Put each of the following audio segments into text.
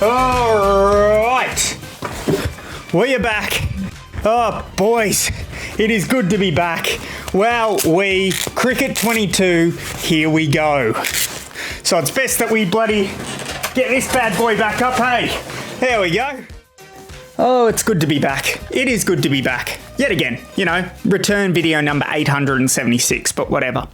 All right, we're back. Oh, boys, it is good to be back. Well, Cricket 22, here we go. So it's best that we bloody get this bad boy back up, hey? There we go. Oh, it's good to be back. It is good to be back. Yet again, return video number 876, but whatever.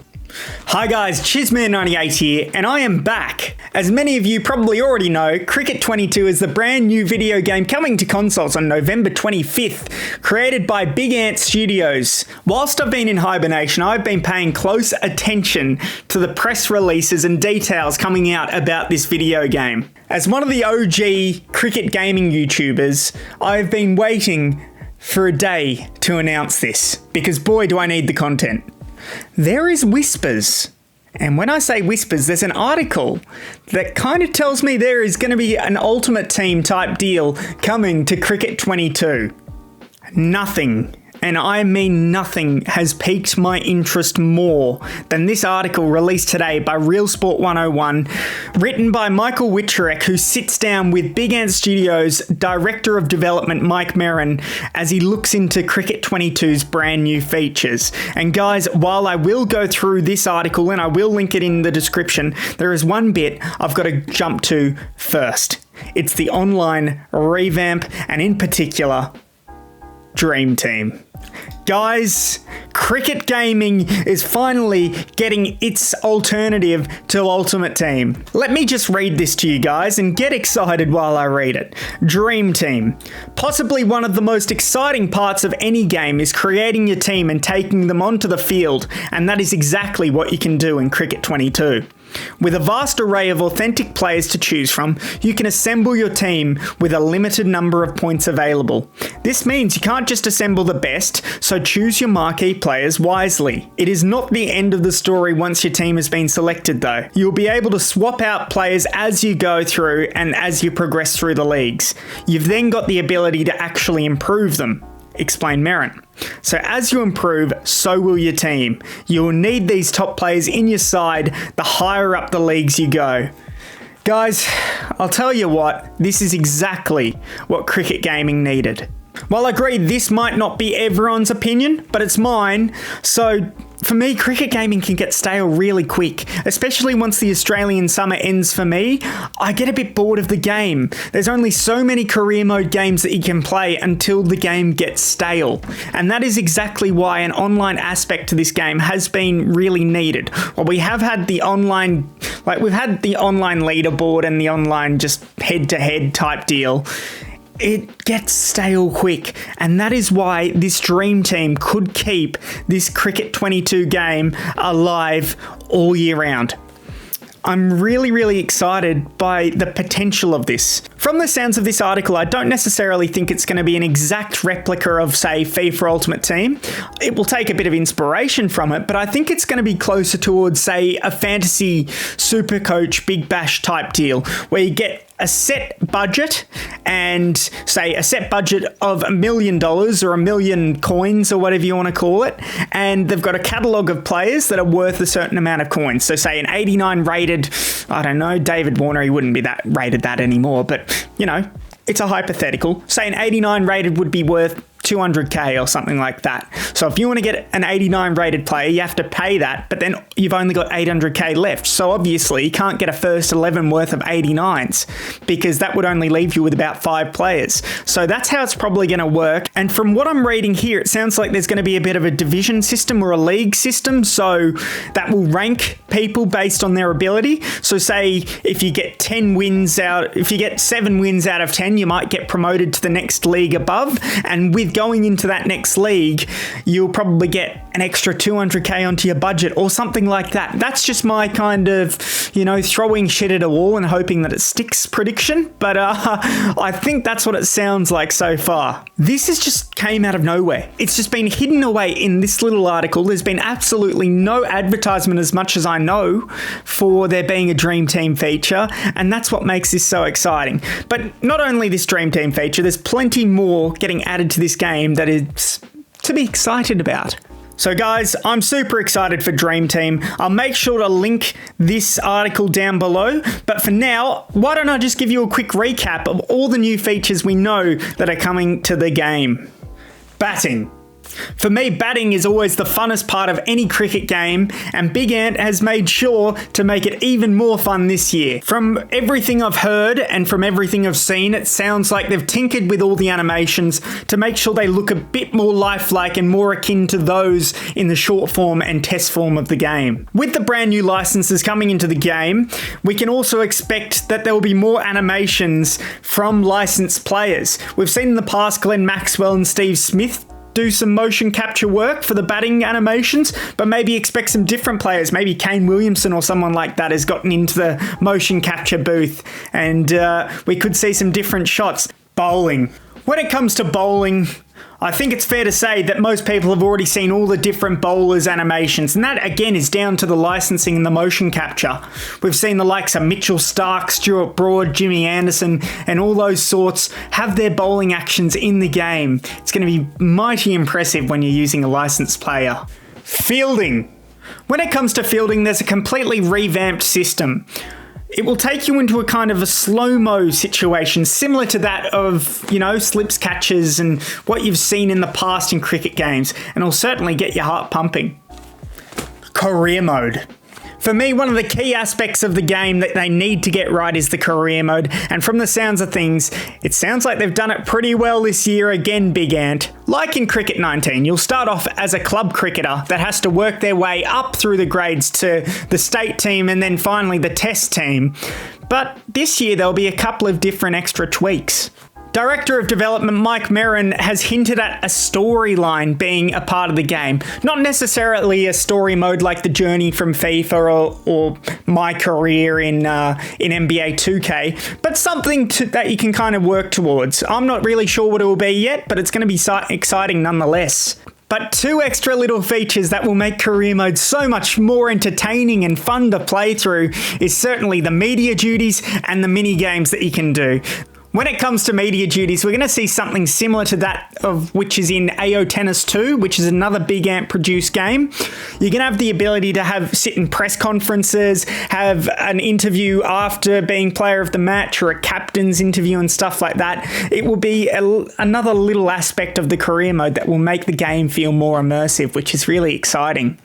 Hi guys, Chizman98 here, and I am back. As many of you probably already know, Cricket 22 is the brand new video game coming to consoles on November 25th, created by Big Ant Studios. Whilst I've been in hibernation, I've been paying close attention to the press releases and details coming out about this video game. As one of the OG cricket gaming YouTubers, I've been waiting for a day to announce this, because boy do I need the content. There is whispers, and when I say whispers, there's an article that kind of tells me there is going to be an Ultimate Team type deal coming to Cricket 22. Nothing, and I mean nothing, has piqued my interest more than this article released today by Real Sport 101, written by Michael Wicherek, who sits down with Big Ant Studios Director of Development Mike Merrin as he looks into Cricket 22's brand new features. And guys, while I will go through this article and I will link it in the description, there is one bit I've got to jump to first. It's the online revamp, and in particular, Dream Team. Guys, cricket gaming is finally getting its alternative to Ultimate Team. Let me just read this to you guys and get excited while I read it. Dream Team. Possibly one of the most exciting parts of any game is creating your team and taking them onto the field, and that is exactly what you can do in Cricket 22. With a vast array of authentic players to choose from, you can assemble your team with a limited number of points available. This means you can't just assemble the best, so choose your marquee players wisely. It is not the end of the story once your team has been selected though. You'll be able to swap out players as you go through and as you progress through the leagues. You've then got the ability to actually improve them, explained Merrin. So as you improve, so will your team. You will need these top players in your side the higher up the leagues you go. Guys, I'll tell you what, this is exactly what cricket gaming needed. While I agree this might not be everyone's opinion, but it's mine, so for me, cricket gaming can get stale really quick, especially once the Australian summer ends for me. I get a bit bored of the game. There's only so many career mode games that you can play until the game gets stale. And that is exactly why an online aspect to this game has been really needed. Well, we have had the online, we've had the online leaderboard and the online just head-to-head type deal. It gets stale quick, and that is why this Dream Team could keep this Cricket 22 game alive all year round. I'm really excited by the potential of this. From the sounds of this article, I don't necessarily think it's going to be an exact replica of, say, FIFA Ultimate Team. It will take a bit of inspiration from it, but I think it's going to be closer towards, say, a fantasy Super Coach Big Bash type deal, where you get a set budget and say a set budget of $1 million or 1 million coins or whatever you want to call it. And they've got a catalogue of players that are worth a certain amount of coins. So say an 89 rated, I don't know, David Warner, he wouldn't be that rated that anymore, but it's a hypothetical. Say an 89 rated would be worth 200k or something like that. So if you want to get an 89 rated player, you have to pay that, but then you've only got 800k left. So obviously you can't get a first 11 worth of 89s because that would only leave you with about 5 players. So that's how it's probably going to work. And from what I'm reading here, it sounds like there's going to be a bit of a division system or a league system. So that will rank people based on their ability. So say if you get 7 wins out of 10, you might get promoted to the next league above. And with going into that next league, you'll probably get an extra 200k onto your budget or something like that. That's just my kind of, throwing shit at a wall and hoping that it sticks prediction. But I think that's what it sounds like so far. This has just came out of nowhere. It's just been hidden away in this little article. There's been absolutely no advertisement as much as I know for there being a Dream Team feature. And that's what makes this so exciting. But not only this Dream Team feature, there's plenty more getting added to this game that is to be excited about. So guys, I'm super excited for Dream Team. I'll make sure to link this article down below. But for now, why don't I just give you a quick recap of all the new features we know that are coming to the game. Batting. For me, batting is always the funnest part of any cricket game, and Big Ant has made sure to make it even more fun this year. From everything I've heard and from everything I've seen, it sounds like they've tinkered with all the animations to make sure they look a bit more lifelike and more akin to those in the short form and test form of the game. With the brand new licenses coming into the game, we can also expect that there will be more animations from licensed players. We've seen in the past Glenn Maxwell and Steve Smith do some motion capture work for the batting animations, but maybe expect some different players. Maybe Kane Williamson or someone like that has gotten into the motion capture booth, and we could see some different shots. Bowling. When it comes to bowling, I think it's fair to say that most people have already seen all the different bowlers' animations, and that again is down to the licensing and the motion capture. We've seen the likes of Mitchell Starc, Stuart Broad, Jimmy Anderson, and all those sorts have their bowling actions in the game. It's going to be mighty impressive when you're using a licensed player. Fielding. When it comes to fielding, there's a completely revamped system. It will take you into a kind of a slow-mo situation, similar to that of, slips catches and what you've seen in the past in cricket games, and it'll certainly get your heart pumping. Career mode. For me, one of the key aspects of the game that they need to get right is the career mode, and from the sounds of things, it sounds like they've done it pretty well this year again, Big Ant. Like in Cricket 19, you'll start off as a club cricketer that has to work their way up through the grades to the state team and then finally the test team. But this year there'll be a couple of different extra tweaks. Director of Development Mike Merrin has hinted at a storyline being a part of the game. Not necessarily a story mode like the journey from FIFA or my career in NBA 2K, but something that you can kind of work towards. I'm not really sure what it will be yet, but it's going to be exciting nonetheless. But two extra little features that will make career mode so much more entertaining and fun to play through is certainly the media duties and the mini games that you can do. When it comes to media duties, we're going to see something similar to that of which is in AO Tennis 2, which is another Big Ant produced game. You're going to have the ability to sit in press conferences, have an interview after being player of the match or a captain's interview and stuff like that. It will be another little aspect of the career mode that will make the game feel more immersive, which is really exciting.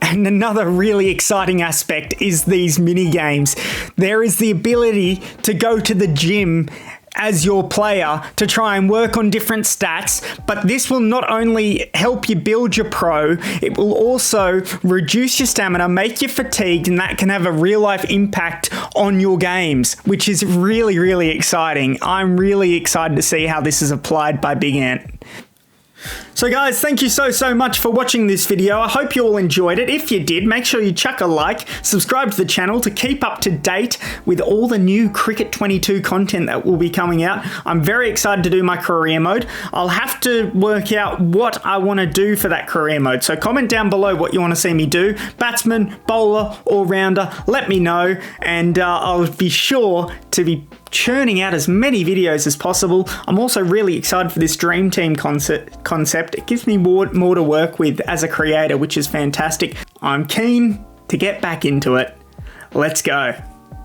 And another really exciting aspect is these mini games. There is the ability to go to the gym as your player to try and work on different stats, but this will not only help you build your pro, it will also reduce your stamina, make you fatigued, and that can have a real life impact on your games, which is really, really exciting. I'm really excited to see how this is applied by Big Ant. So guys, thank you so much for watching this video. I hope you all enjoyed it. If you did, make sure you chuck a like, subscribe to the channel to keep up to date with all the new Cricket 22 content that will be coming out. I'm very excited to do my career mode. I'll have to work out what I want to do for that career mode. So comment down below what you want to see me do. Batsman, bowler, all-rounder, let me know, and I'll be sure to be churning out as many videos as possible. I'm also really excited for this Dream Team concept. It gives me more to work with as a creator, which is fantastic. I'm keen to get back into it. Let's go.